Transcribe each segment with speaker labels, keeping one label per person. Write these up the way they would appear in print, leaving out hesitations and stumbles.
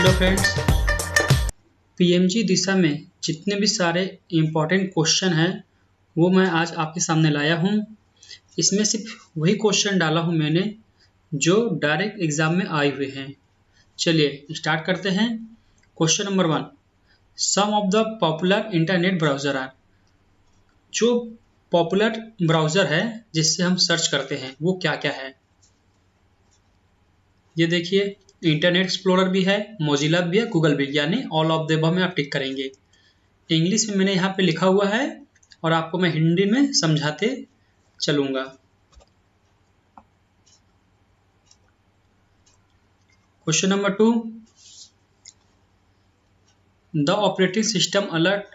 Speaker 1: Hello friends, PMG दिशा में जितने भी सारे इम्पोर्टेंट क्वेश्चन हैं वो मैं आज आपके सामने लाया हूँ। इसमें सिर्फ वही क्वेश्चन डाला हूँ मैंने जो डायरेक्ट एग्जाम में आए हुए हैं। चलिए स्टार्ट करते हैं। Question number 1, some of the popular internet browser are. जो पॉपुलर ब्राउज़र है जिससे हम सर्च करते हैं वो क्या क्या है। ये देखिए, इंटरनेट एक्सप्लोरर भी है, मोजिला भी है, गूगल भी, यानी ऑल ऑफ द अबव में आप टिक करेंगे। इंग्लिश में मैंने यहाँ पे लिखा हुआ है और आपको मैं हिंदी में समझाते चलूंगा। Question number 2, the operating system alert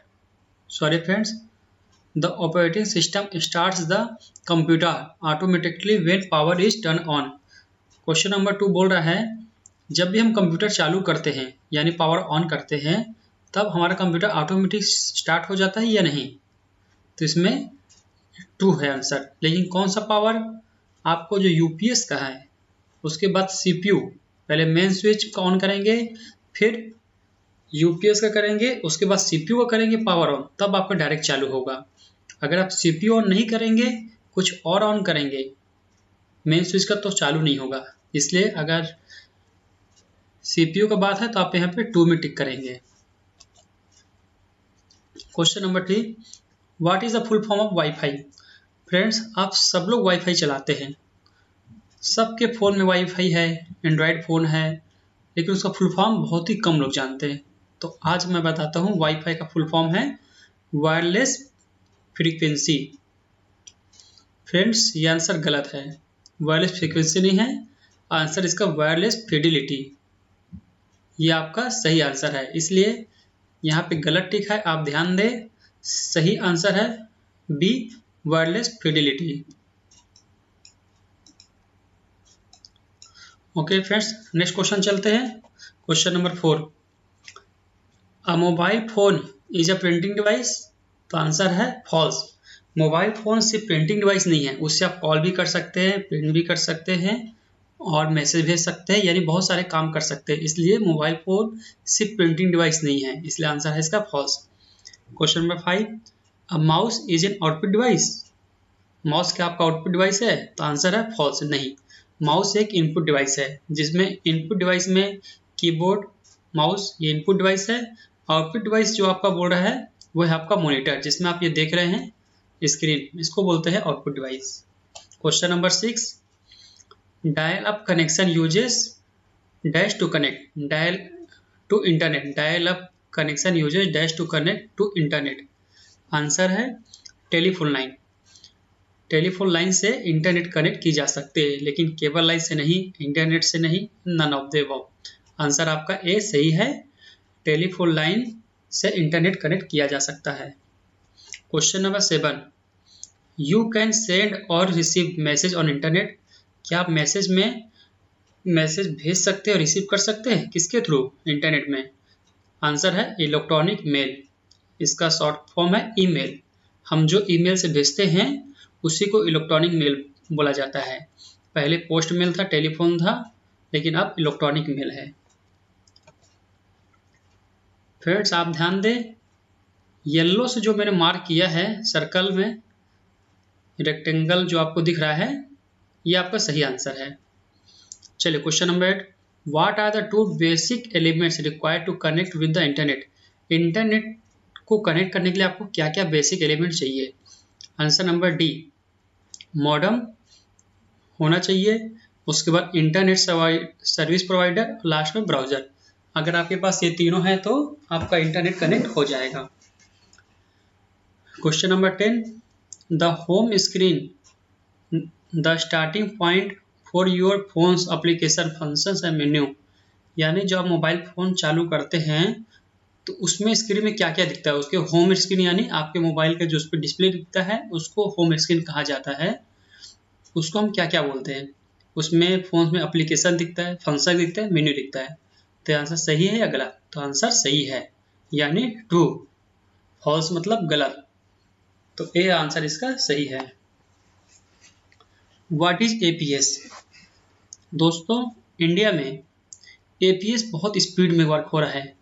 Speaker 1: sorry friends the operating system starts the computer automatically when power is turn on. Question number 2 बोल रहा है जब भी हम कंप्यूटर चालू करते हैं यानी पावर ऑन करते हैं तब हमारा कंप्यूटर ऑटोमेटिक स्टार्ट हो जाता है या नहीं। तो इसमें ट्रू है आंसर। लेकिन कौन सा पावर, आपको जो यूपीएस का है उसके बाद सीपीयू, पहले मेन स्विच का ऑन करेंगे, फिर यूपीएस का करेंगे, उसके बाद सीपीयू का करेंगे पावर ऑन, तब आपका डायरेक्ट चालू होगा। अगर आप सीपीयू ऑन नहीं करेंगे, कुछ और ऑन करेंगे, मेन स्विच का, तो चालू नहीं होगा। इसलिए अगर सीपीयू का बात है तो आप यहाँ पे 2 में टिक करेंगे। Question number 3, what is the full form of wifi. Friends, आप सब लोग वाईफाई चलाते हैं, सबके फ़ोन में वाईफाई है, एंड्रॉयड फ़ोन है, लेकिन उसका फुल फॉर्म बहुत ही कम लोग जानते हैं। तो आज मैं बताता हूँ वाईफाई का फुल फॉर्म है वायरलेस फ्रीक्वेंसी। फ्रेंड्स, ये आंसर गलत है, वायरलेस फ्रीक्वेंसी नहीं है, आंसर इसका वायरलेस फिडिलिटी, ये आपका सही आंसर है। इसलिए यहाँ पे गलत टिक है, आप ध्यान दें। सही आंसर है B, wireless fidelity. Okay friends, next question चलते हैं। Question number 4, a mobile phone is a printing device. तो आंसर है फॉल्स। मोबाइल फोन सिर्फ प्रिंटिंग डिवाइस नहीं है, उससे आप कॉल भी कर सकते हैं, प्रिंट भी कर सकते हैं और मैसेज भेज सकते हैं, यानी बहुत सारे काम कर सकते हैं। इसलिए मोबाइल फोन सिर्फ प्रिंटिंग डिवाइस नहीं है, इसलिए आंसर है इसका false. Question number 5, a mouse is an output device. Mouse क्या आपका आउटपुट डिवाइस है? तो आंसर है फॉल्स, नहीं। माउस एक इनपुट डिवाइस है, जिसमें इनपुट डिवाइस में कीबोर्ड, माउस ये इनपुट डिवाइस है। आउटपुट डिवाइस जो आपका बोल रहा है वो है आपका मॉनिटर, जिसमें आप ये देख रहे हैं स्क्रीन, इसको बोलते हैं output device. Question number 6, dial up connection uses dash to connect dial to internet. Dial up connection uses dash to connect to internet. Answer है टेलीफोन लाइन। टेलीफोन लाइन से इंटरनेट कनेक्ट की जा सकती है, लेकिन केबल लाइन से नहीं, internet से नहीं, none of the above. Answer आपका ए सही है, टेलीफोन लाइन से इंटरनेट कनेक्ट किया जा सकता है। Question number 7, you can send और रिसीव मैसेज ऑन इंटरनेट। क्या आप मैसेज भेज सकते हैं और रिसीव कर सकते हैं? किसके थ्रू? इंटरनेट में। आंसर है इलेक्ट्रॉनिक मेल, इसका शॉर्ट फॉर्म है ईमेल। हम जो ईमेल से भेजते हैं उसी को इलेक्ट्रॉनिक मेल बोला जाता है। पहले पोस्ट मेल था, टेलीफोन था, लेकिन अब इलेक्ट्रॉनिक मेल है। फ्रेंड्स, आप ध्यान दें, येलो से जो मैंने मार्क किया है सर्कल में, रेक्टेंगल जो आपको दिख रहा है, ये आपका सही आंसर है। चलिए question number 8, what are the 2 basic elements required to connect with the internet. Internet को कनेक्ट करने के लिए आपको क्या क्या बेसिक एलिमेंट चाहिए? आंसर नंबर डी, मॉडेम होना चाहिए, उसके बाद इंटरनेट सर्विस प्रोवाइडर, लास्ट में ब्राउजर। अगर आपके पास ये तीनों है तो आपका इंटरनेट कनेक्ट हो जाएगा। Question number 10, the home screen the starting point for your phones application functions and menu. यानी जब आप मोबाइल फ़ोन चालू करते हैं तो उसमें स्क्रीन में क्या क्या दिखता है? उसके होम स्क्रीन, यानी आपके मोबाइल का जो उस पर डिस्प्ले दिखता है उसको होम स्क्रीन कहा जाता है। उसको हम क्या क्या बोलते हैं? उसमें फ़ोन में एप्लीकेशन दिखता है, फंक्शन दिखता है, मेन्यू दिखता है। तो आंसर सही है या गलत? तो आंसर सही है, यानी ट्रू। फॉल्स मतलब गलत, तो ए आंसर इसका सही है। What is APS? दोस्तों, इंडिया में एपीएस बहुत स्पीड में वर्क हो रहा है।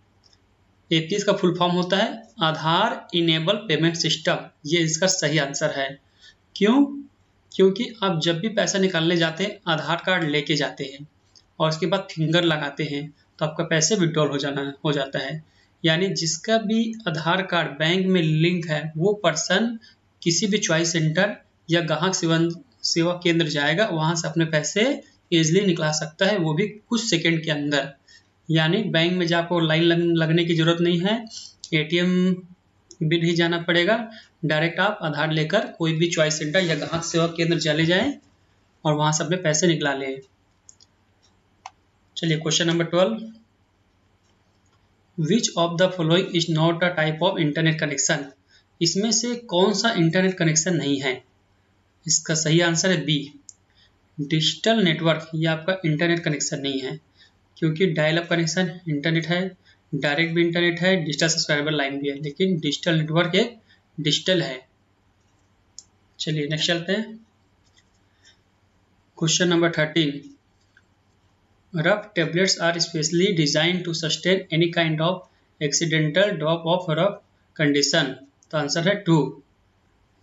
Speaker 1: एपीएस का फुल फॉर्म होता है आधार इनेबल पेमेंट सिस्टम। ये इसका सही आंसर है। क्यों? क्योंकि आप जब भी पैसा निकालने जाते हैं आधार कार्ड लेके जाते हैं और उसके बाद फिंगर लगाते हैं तो आपका पैसे विड्रॉल हो जाता है। यानी जिसका भी आधार कार्ड बैंक में लिंक है वो पर्सन किसी भी चॉइस सेंटर या ग्राहक सेवा केंद्र जाएगा, वहां से अपने पैसे इजिली निकला सकता है, वो भी कुछ सेकंड के अंदर। यानी बैंक में जाकर लाइन लगने की जरूरत नहीं है, एटीएम भी नहीं जाना पड़ेगा, डायरेक्ट आप आधार लेकर कोई भी चॉइस सेंटर या ग्राहक सेवा केंद्र चले जाएं और वहां से अपने पैसे निकला लें। चलिए question number 12, which of the following is not a type of internet connection. इसमें से कौन सा इंटरनेट कनेक्शन नहीं है? इसका सही आंसर है बी, डिजिटल नेटवर्क। ये आपका इंटरनेट कनेक्शन नहीं है, क्योंकि डायल अप कनेक्शन इंटरनेट है, डायरेक्ट भी इंटरनेट है, डिजिटल सब्सक्राइबर लाइन भी है, लेकिन डिजिटल नेटवर्क एक डिजिटल है। चलिए नेक्स्ट चलते हैं। Question number 13, rough tablets are specially design to sustain any kind of accidental drop of rough condition. तो आंसर है 2।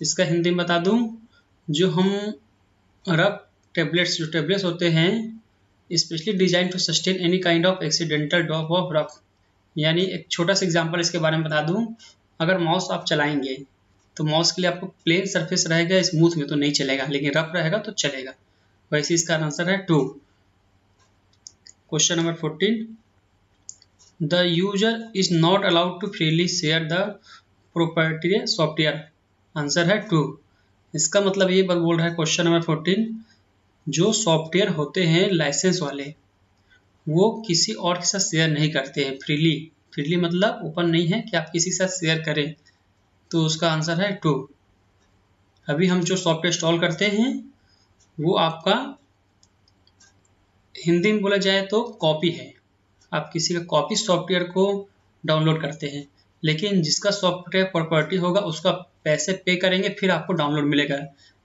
Speaker 1: इसका हिंदी में बता दूं, जो हम रफ टेबलेट्स होते हैं specially design to sustain any kind of accidental drop of rough. यानी एक छोटा सा एग्जांपल इसके बारे में बता दूं, अगर माउस आप चलाएंगे तो माउस के लिए आपको प्लेन सरफेस रहेगा, स्मूथ में तो नहीं चलेगा, लेकिन रफ रहेगा तो चलेगा। वैसे इसका आंसर है 2। Question number 14, the user is not allowed to freely share the proprietary software. Answer है 2। इसका मतलब ये बात बोल रहा है क्वेश्चन नंबर 14, जो सॉफ्टवेयर होते हैं लाइसेंस वाले वो किसी और के साथ शेयर नहीं करते हैं फ्रीली। फ्रीली मतलब ओपन नहीं है कि आप किसी के साथ शेयर करें, तो उसका आंसर है 2। अभी हम जो सॉफ्टवेयर इंस्टॉल करते हैं वो आपका हिंदी में बोला जाए तो कॉपी है। आप किसी का कॉपी सॉफ्टवेयर को डाउनलोड करते हैं, लेकिन जिसका सॉफ्टवेयर प्रॉपर्टी होगा उसका पैसे पे करेंगे फिर आपको डाउनलोड मिलेगा।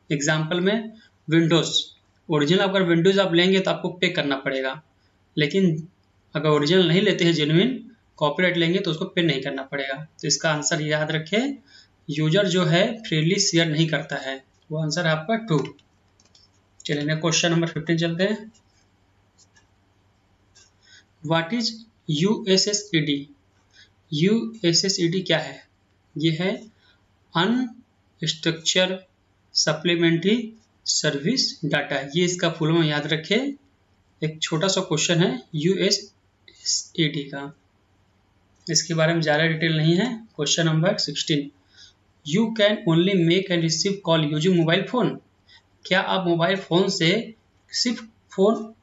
Speaker 1: एग्जाम्पल में विंडोज़, ओरिजिनल अगर विंडोज़ आप लेंगे तो आपको पे करना पड़ेगा, लेकिन अगर ओरिजिनल नहीं लेते हैं जेन्युइन कॉपीराइट लेंगे तो उसको पे नहीं करना पड़ेगा। तो इसका आंसर याद रखें, यूजर जो है फ्रीली शेयर नहीं करता है, वो आंसर है आपका 2। चलिए क्वेश्चन नंबर 15 चलते हैं। What is USSED? USSED क्या है? ये है अनस्ट्रक्चर्ड सप्लीमेंट्री सर्विस डाटा। ये इसका फुल फॉर्म याद रखें। एक छोटा सा क्वेश्चन है USSED का, इसके बारे में ज़्यादा डिटेल नहीं है। Question number 16, you can only make and receive call using mobile phone. क्या आप मोबाइल फ़ोन से सिर्फ फ़ोन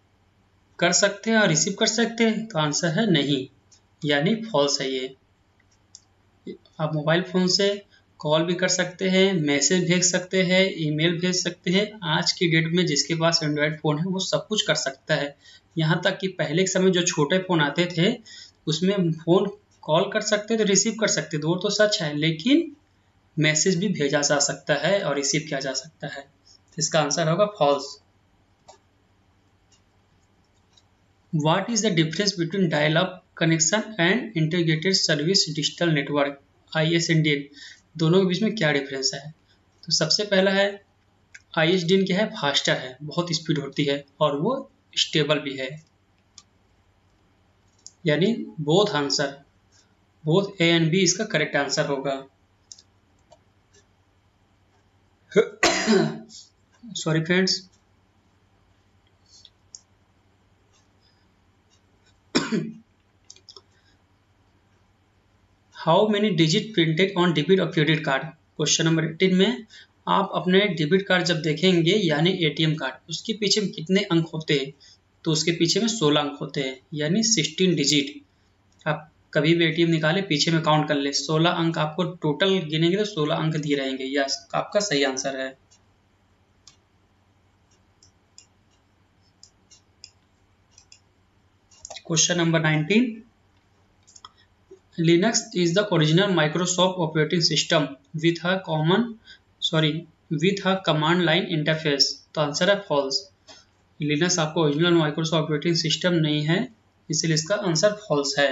Speaker 1: कर सकते हैं और रिसीव कर सकते हैं? तो आंसर है नहीं, यानी फॉल्स है ये। आप मोबाइल फ़ोन से कॉल भी कर सकते हैं, मैसेज भेज सकते हैं, ईमेल भेज सकते हैं। आज की डेट में जिसके पास एंड्रॉयड फ़ोन है वो सब कुछ कर सकता है। यहाँ तक कि पहले के समय जो छोटे फ़ोन आते थे उसमें फ़ोन कॉल कर सकते थे, रिसीव कर सकते थे, वो तो सच है, लेकिन मैसेज भी भेजा जा सकता है और रिसीव किया जा सकता है। तो इसका आंसर होगा false. What is the difference between dial-up connection and integrated service digital network ISDN? दोनों के बीच में क्या डिफरेंस है? तो सबसे पहला है ISDN क्या है? फास्टर है, बहुत स्पीड होती है और वो स्टेबल भी है। यानी both answer, both A and B इसका करेक्ट आंसर होगा। Sorry friends. How many digit printed on debit और क्रेडिट कार्ड? क्वेश्चन नंबर 18 में आप अपने डेबिट कार्ड जब देखेंगे यानी ATM कार्ड, उसके पीछे में कितने अंक होते हैं? तो उसके पीछे में 16 अंक होते हैं, यानी 16 डिजिट। आप कभी भी ATM निकाले पीछे में काउंट कर ले, 16 अंक आपको टोटल गिनेंगे तो 16 अंक दिए रहेंगे। यस, आपका सही आंसर है। Question number 19, Linux is the original Microsoft operating system with a command line interface। तो आंसर है फॉल्स। लिनक्स आपको ओरिजिनल माइक्रोसॉफ्ट ऑपरेटिंग सिस्टम नहीं है, इसीलिए इसका आंसर फॉल्स है।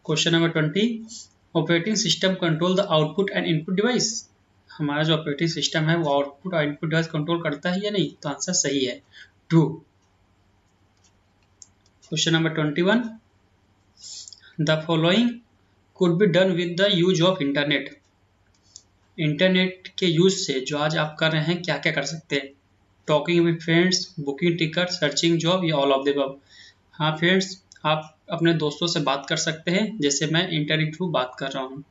Speaker 1: Question number 20, operating system control the output and input device. हमारा जो ऑपरेटिंग सिस्टम है वो आउटपुट और इनपुट डिवाइस कंट्रोल करता है या नहीं, तो आंसर सही है, true. Question number 21, the following could be done with the use of internet. Internet के यूज से जो आज आप कर रहे हैं क्या क्या कर सकते हैं? Talking with friends, booking ticket, searching job, या ऑल ऑफ द अबव। हाँ फ्रेंड्स, आप अपने दोस्तों से बात कर सकते हैं, जैसे मैं इंटरनेट के थ्रू बात कर रहा हूँ।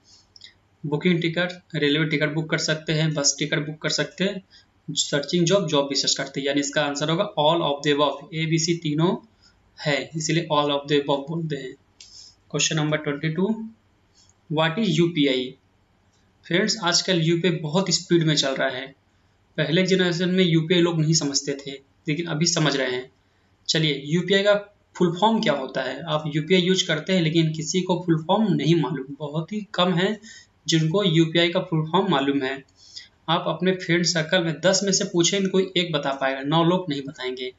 Speaker 1: Booking ticket, railway ticket book कर सकते हैं, बस टिकट बुक कर सकते हैं, सर्चिंग जॉब, जॉब भी सर्च करते हैं, यानी इसका आंसर होगा all of the above. A B C तीनों है, इसीलिए ऑल ऑफ द अबव बोलते हैं। Question number 22, what is UPI. Friends, आजकल यूपीआई बहुत स्पीड में चल रहा है। पहले जनरेशन में यूपीआई लोग नहीं समझते थे, लेकिन अभी समझ रहे हैं। चलिए, यूपीआई का फुल फॉर्म क्या होता है? आप यूपीआई यूज करते हैं, लेकिन किसी को फुल फॉर्म नहीं मालूम, बहुत ही कम है जिनको यूपीआई का फुल फॉर्म मालूम है। आप अपने फ्रेंड सर्कल में 10 में से पूछें, कोई एक बता पाएगा, 9 लोग नहीं बताएंगे।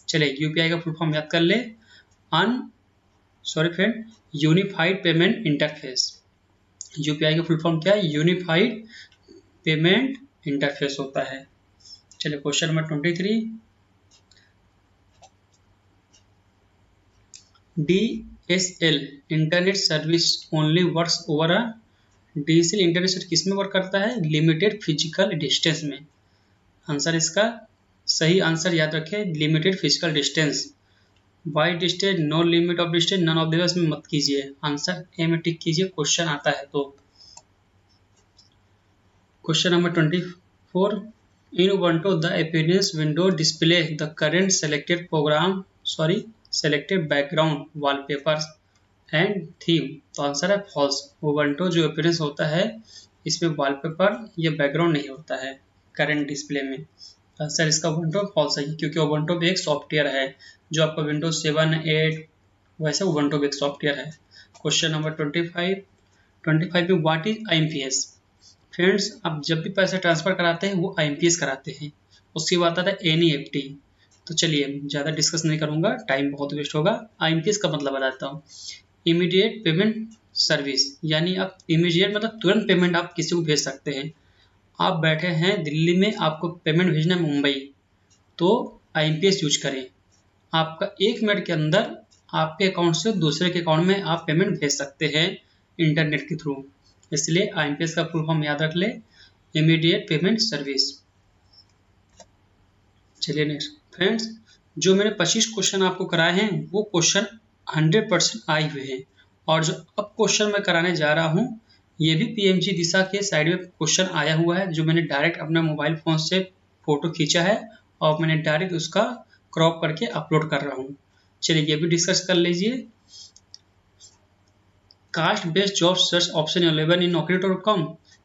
Speaker 1: चलिए, यूपीआई का फुल फॉर्म याद कर ले। Unified payment interface. यूपीआई का फुल फॉर्म क्या है? यूनिफाइड पेमेंट इंटरफेस होता है। चलिए, question number 23, DSL internet service only works over a. DSL internet service किस में वर्क करता है? लिमिटेड फिजिकल डिस्टेंस में। आंसर इसका सही आंसर याद रखें, limited physical distance. By distance, no limit of distance, none of this में मत कीजिए, आंसर ए में टिक कीजिए, क्वेश्चन आता है तो। Question number 24, in Ubuntu the appearance window display the current selected background wallpapers and theme. तो आंसर है फॉल्स। उबंटू जो अपीयरेंस होता है इसमें वॉलपेपर या बैकग्राउंड नहीं होता है करंट डिस्प्ले में। आंसर इसका उबंटू फॉल्स है, क्योंकि उबंटू भी एक सॉफ्टवेयर है, जो आपका विंडोज 7, 8 वैसे उबंटू भी एक सॉफ्टवेयर है। क्वेश्चन नंबर 25 में व्हाट इज IMPS। फ्रेंड्स, आप जब भी पैसे ट्रांसफर कराते हैं वो IMPS कराते हैं, उसके बाद आता है NEFT। तो चलिए, ज़्यादा डिस्कस नहीं करूँगा, टाइम बहुत वेस्ट होगा। IMPS का मतलब बताता हूँ, इमीडिएट पेमेंट सर्विस, यानी आप इमीडिएट मतलब तुरंत पेमेंट आप किसी को भेज सकते हैं। आप बैठे हैं दिल्ली में, आपको पेमेंट भेजना है मुंबई, तो IMPS यूज करें। आपका 1 मिनट के अंदर आपके अकाउंट से दूसरे के अकाउंट में आप पेमेंट भेज सकते हैं इंटरनेट के थ्रू, इसलिए IMPS का फुल फॉर्म याद रख ले, इमीडिएट पेमेंट सर्विस। चलिए नेक्स्ट फ्रेंड्स, जो मैंने 25 क्वेश्चन आपको कराए हैं वो क्वेश्चन 100% आए हुए हैं, और जो अब क्वेश्चन मैं कराने जा रहा हूँ ये भी PMG दिशा के साइड में क्वेश्चन आया हुआ है, जो मैंने डायरेक्ट अपना मोबाइल फोन से फोटो खींचा है और मैंने डायरेक्ट उसका क्रॉप करके अपलोड कर रहा हूँ। चलिए, ये भी डिस्कस कर लीजिए। Caste based job search option available in naukri.com,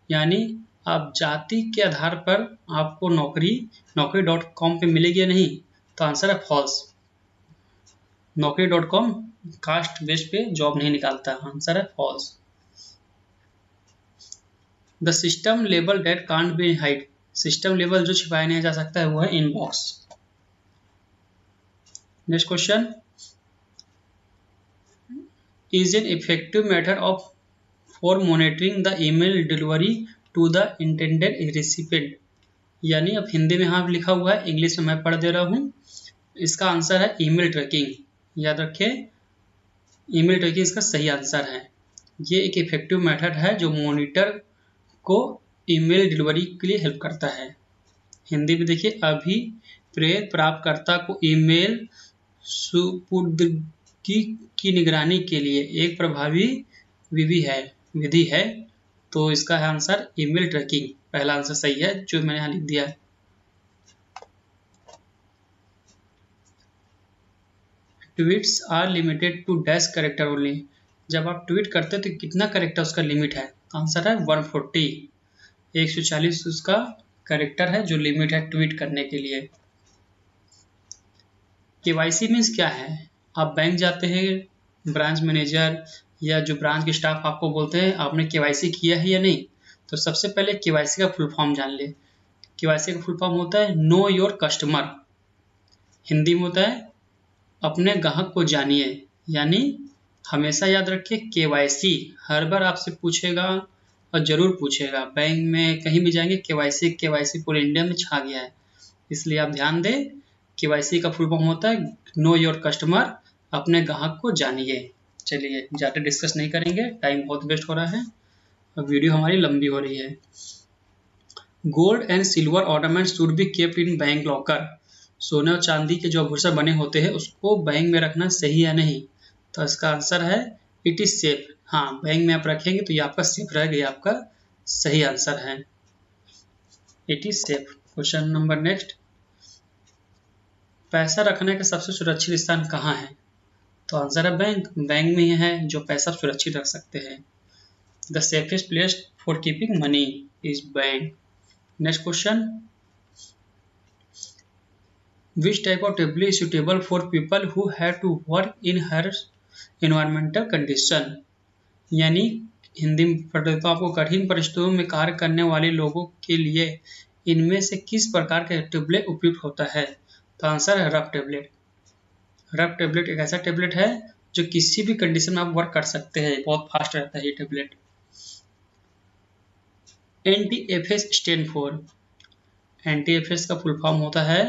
Speaker 1: यानी आप जाति के आधार पर आपको naukri.com पे मिलेगी या नहीं, तो आंसर है फॉल्स। naukri.com कास्ट बेस्ड पे जॉब नहीं निकालता, आंसर है false. The system level data can't be hide. System level जो छिपाया नहीं जा सकता है वो है inbox. Next question, is an effective method for monitoring the email delivery to the intended recipient, यानी अब हिंदी में यहाँ लिखा हुआ है, इंग्लिश में मैं पढ़ दे रहा हूँ। इसका आंसर है ईमेल ट्रैकिंग। याद रखें, ईमेल ट्रैकिंग इसका सही आंसर है। ये एक इफेक्टिव मेथड है जो मॉनिटर को ईमेल डिलीवरी के लिए हेल्प करता है। हिंदी में देखिए, अभिप्रेत प्राप्तकर्ता को ईमेल सुपुर्दगी की निगरानी के लिए एक प्रभावी विधि है, तो इसका है आंसर ईमेल ट्रैकिंग। पहला आंसर सही है जो मैंने यहाँ लिख दिया है। Tweets are limited to dash character only. जब आप ट्वीट करते हैं तो कितना कैरेक्टर उसका लिमिट है? आंसर है 140, 140 उसका कैरेक्टर है जो लिमिट है ट्वीट करने के लिए। KYC मीन्स क्या है? आप बैंक जाते हैं, ब्रांच मैनेजर या जो ब्रांच के स्टाफ आपको बोलते हैं आपने KYC किया है या नहीं, तो सबसे पहले KYC का फुल फॉर्म जान ले। KYC का फुल फॉर्म होता है नो योर कस्टमर, हिंदी में होता है अपने ग्राहक को जानिए, यानी हमेशा याद रखिए KYC हर बार आपसे पूछेगा और ज़रूर पूछेगा। बैंक में कहीं भी जाएंगे KYC पूरे इंडिया में छा गया है, इसलिए आप ध्यान दें। KYC का फुल फॉर्म होता है नो योर कस्टमर, अपने ग्राहक को जानिए। चलिए ज़्यादा डिस्कस नहीं करेंगे, टाइम बहुत वेस्ट हो रहा है और वीडियो हमारी लंबी हो रही है। Gold and silver ornament should be kept in bank locker. सोने और चांदी के जो आभूषण बने होते हैं उसको बैंक में रखना सही है नहीं? तो इसका आंसर है इट इज सेफ। हाँ, बैंक में आप रखेंगे तो ये आपका सेफ रहेगा, ये आपका सही आंसर है, it is safe. Question number next, पैसा रखने का सबसे सुरक्षित स्थान कहाँ है? तो आंसर है बैंक। बैंक में ही है जो पैसा सुरक्षित रख सकते हैं। The safest place for keeping money is bank. Next question, which type of tablet is suitable for people who have to work in harsh environmental condition? यानी हिंदी में पढ़ते तो आपको कठिन परिस्थितियों में कार्य करने वाले लोगों के लिए इनमें से किस प्रकार का टेबलेट उपयुक्त होता है? तो आंसर है रफ टेबलेट। रफ टेबलेट एक ऐसा टेबलेट है जो किसी भी कंडीशन में आप वर्क कर सकते हैं, बहुत फास्ट रहता है ये tablet. NTFS stand for, NTFS का फुल फॉर्म होता है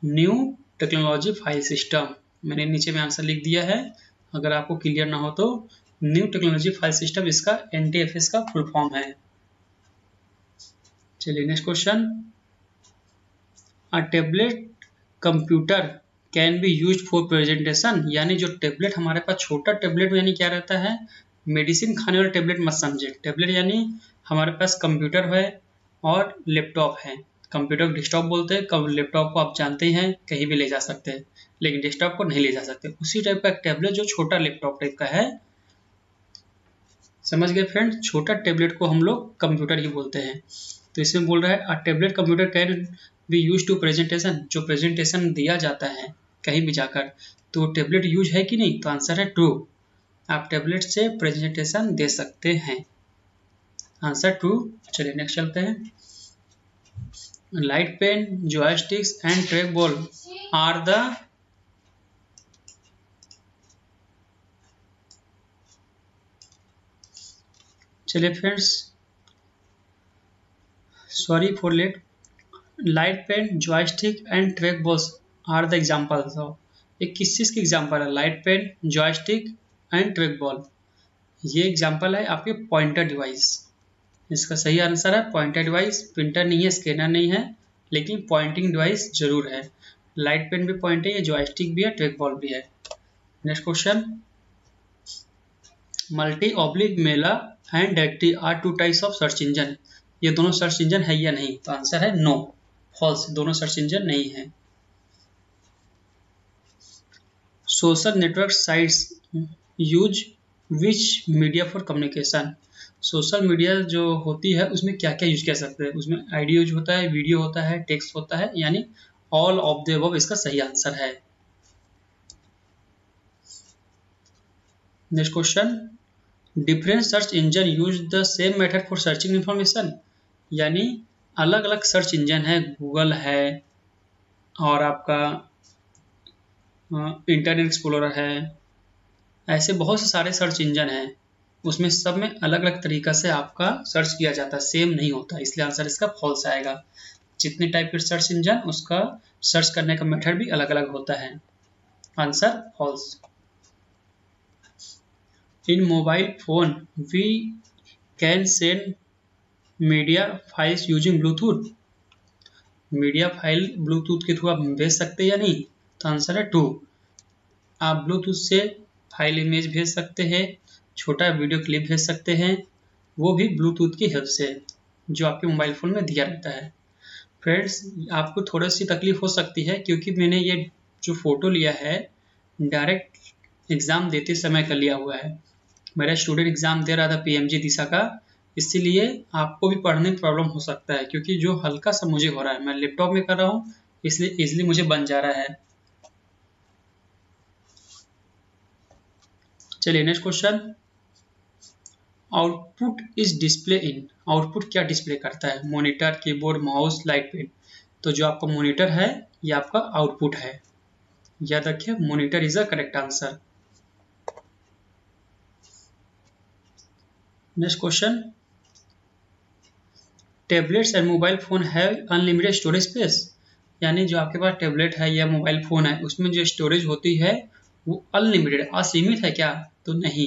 Speaker 1: न्यू टेक्नोलॉजी फाइल सिस्टम। मैंने नीचे में आंसर लिख दिया है, अगर आपको क्लियर ना हो तो न्यू टेक्नोलॉजी फाइल सिस्टम इसका NTFS का फुल फॉर्म है। चलिए next question, a tablet computer can be used for presentation. यानी जो टेबलेट हमारे पास छोटा टेबलेट यानी क्या रहता है, मेडिसिन खाने वाला टेबलेट मत समझे। टेबलेट यानी हमारे पास कंप्यूटर है और लैपटॉप है। कंप्यूटर को डेस्कटॉप बोलते हैं, लैपटॉप को आप जानते हैं कहीं भी ले जा सकते हैं, लेकिन डेस्कटॉप को नहीं ले जा सकते। उसी टाइप का एक टैबलेट जो छोटा लैपटॉप टाइप का है, समझ गए फ्रेंड? छोटा टैबलेट को हम लोग कंप्यूटर ही बोलते हैं। तो इसमें बोल रहा है a tablet computer can be use to presentation. जो प्रेजेंटेशन दिया जाता है कहीं भी जाकर, तो टैबलेट यूज है कि नहीं? तो आंसर है ट्रू। आप टैबलेट से प्रेजेंटेशन दे सकते हैं, आंसर ट्रू। चलिए नेक्स्ट चलते हैं। Light pen, joysticks and track ball are the, चलिए friends sorry for late, light pen, joystick and track balls are the examples of. ये किस चीज़ की एग्जाम्पल है? Light pen, joystick and track ball, ये एग्जाम्पल है आपके पॉइंटर डिवाइस। इसका सही आंसर है पॉइंटर डिवाइस। प्रिंटर नहीं है, स्कैनर नहीं है, लेकिन पॉइंटिंग डिवाइस जरूर है। लाइट पेन भी पॉइंट है, जॉयस्टिक भी है, ट्रैक बॉल भी है। नेक्स्ट क्वेश्चन, मल्टी ऑब्लिक मेला and directory are two types of search engine. ये दोनों सर्च इंजन है या नहीं? तो आंसर है नो, फॉल्स, दोनों सर्च इंजन नहीं है। Social network sites use which media for communication. Social media जो होती है उसमें क्या क्या यूज कर सकते हैं? उसमें ऑडियो यूज होता है, वीडियो होता है, टेक्स्ट होता है, यानी ऑल ऑफ द अबव इसका सही आंसर है। Next question, different search engine use the same method for searching information. यानी अलग अलग सर्च इंजन है, गूगल है और आपका इंटरनेट एक्सप्लोरर है, ऐसे बहुत से सारे सर्च इंजन हैं, उसमें सब में अलग अलग तरीका से आपका सर्च किया जाता है, सेम नहीं होता, इसलिए आंसर इसका फॉल्स आएगा। जितने टाइप के सर्च इंजन, उसका सर्च करने का मेथड भी अलग अलग होता है, answer false. In mobile phone we can send media files using Bluetooth. Media file Bluetooth के थ्रू आप भेज सकते हैं या नहीं? तो आंसर है ट्रू। आप ब्लूटूथ से फाइल इमेज भेज सकते हैं, छोटा वीडियो क्लिप भेज सकते हैं, वो भी ब्लूटूथ की हेल्प से, जो आपके मोबाइल फ़ोन में दिया रहता है। फ्रेंड्स आपको थोड़ी सी तकलीफ हो सकती है क्योंकि मैंने ये जो फ़ोटो लिया है डायरेक्ट एग्ज़ाम देते समय का लिया हुआ है। मेरा स्टूडेंट एग्ज़ाम दे रहा था PMG दिशा का, इसीलिए आपको भी पढ़ने में प्रॉब्लम हो सकता है, क्योंकि जो हल्का सा मुझे हो रहा है, मैं लैपटॉप में कर रहा हूँ इसलिए ईजिली मुझे बन जा रहा है। चलिए next question, output is display in. Output क्या डिस्प्ले करता है? Monitor, keyboard, mouse, light pen. तो जो आपका मॉनिटर है ये आपका आउटपुट है। याद रखिए monitor is the correct answer. Next question, tablets and mobile phone have unlimited storage space, यानी जो आपके पास टैबलेट है या मोबाइल फोन है उसमें जो स्टोरेज होती है वो अनलिमिटेड असीमित है क्या? तो नहीं,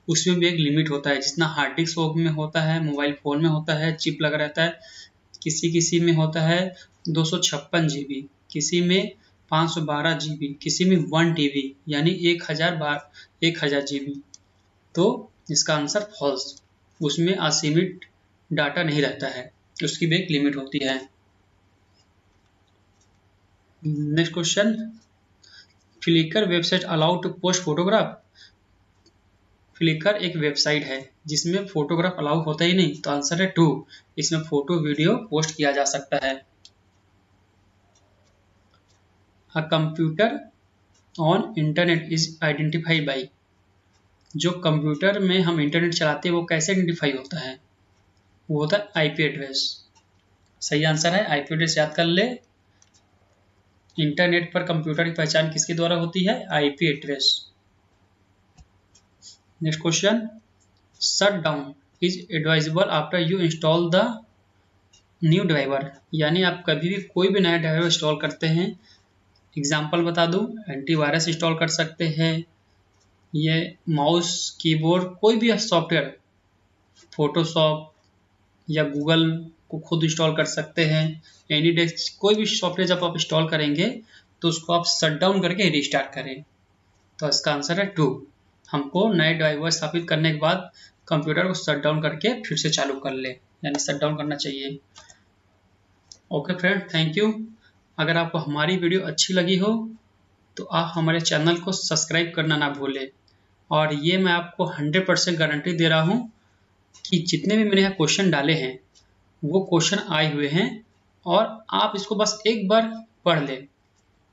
Speaker 1: उसमें भी एक लिमिट होता है। जितना हार्ड डिस्क में होता है, मोबाइल फोन में होता है, चिप लगा रहता है, किसी किसी में होता है 256 GB, किसी में 512 GB, किसी में 1 TB यानी 1000 GB। तो इसका आंसर फॉल्स, उसमें असीमित डाटा नहीं रहता है, उसकी भी एक लिमिट होती है। Next question, Flickr website allowed to post photograph, Flickr एक वेबसाइट है जिसमें फोटोग्राफ अलाउ होता ही नहीं, तो आंसर है ट्रू, इसमें फोटो वीडियो पोस्ट किया जा सकता है। A computer on internet is identify by, जो कंप्यूटर में हम इंटरनेट चलाते हैं वो कैसे आइडेंटिफाई होता है? वो होता है आईपी एड्रेस। सही आंसर है, आईपी एड्रेस याद कर ले। इंटरनेट पर कंप्यूटर की पहचान किसके द्वारा होती है? IP address. Next question, shut down is advisable after you install the new driver, यानी आप कभी भी कोई भी नया ड्राइवर इंस्टॉल करते हैं, एग्जाम्पल बता दूं, एंटीवायरस इंस्टॉल कर सकते हैं, ये माउस कीबोर्ड कोई भी सॉफ्टवेयर, फोटोशॉप या गूगल को खुद इंस्टॉल कर सकते हैं, एनी डेस्क कोई भी सॉफ्टवेयर जब आप इंस्टॉल करेंगे तो उसको आप शट डाउन करके रिस्टार्ट करें। तो इसका आंसर है ट्रू, हमको नए ड्राइवर स्थापित करने के बाद कंप्यूटर को शट डाउन करके फिर से चालू कर ले, यानी शट डाउन करना चाहिए। Okay friend, thank you. अगर आपको हमारी वीडियो अच्छी लगी हो तो आप हमारे चैनल को सब्सक्राइब करना ना भूलें, और ये मैं आपको 100% गारंटी दे रहा हूँ कि जितने भी मैंने यहाँ क्वेश्चन डाले हैं वो क्वेश्चन आए हुए हैं, और आप इसको बस एक बार पढ़ लें,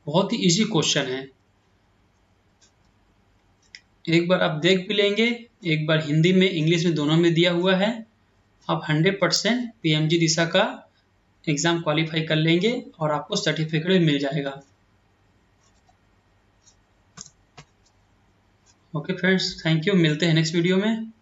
Speaker 1: बहुत ही इजी क्वेश्चन है। एक बार आप देख भी लेंगे, एक बार हिंदी में इंग्लिश में दोनों में दिया हुआ है, आप 100% पीएमजी दिशा का एग्जाम क्वालिफाई कर लेंगे और आपको सर्टिफिकेट भी मिल जाएगा। ओके फ्रेंड्स, थैंक यू, मिलते हैं नेक्स्ट वीडियो में।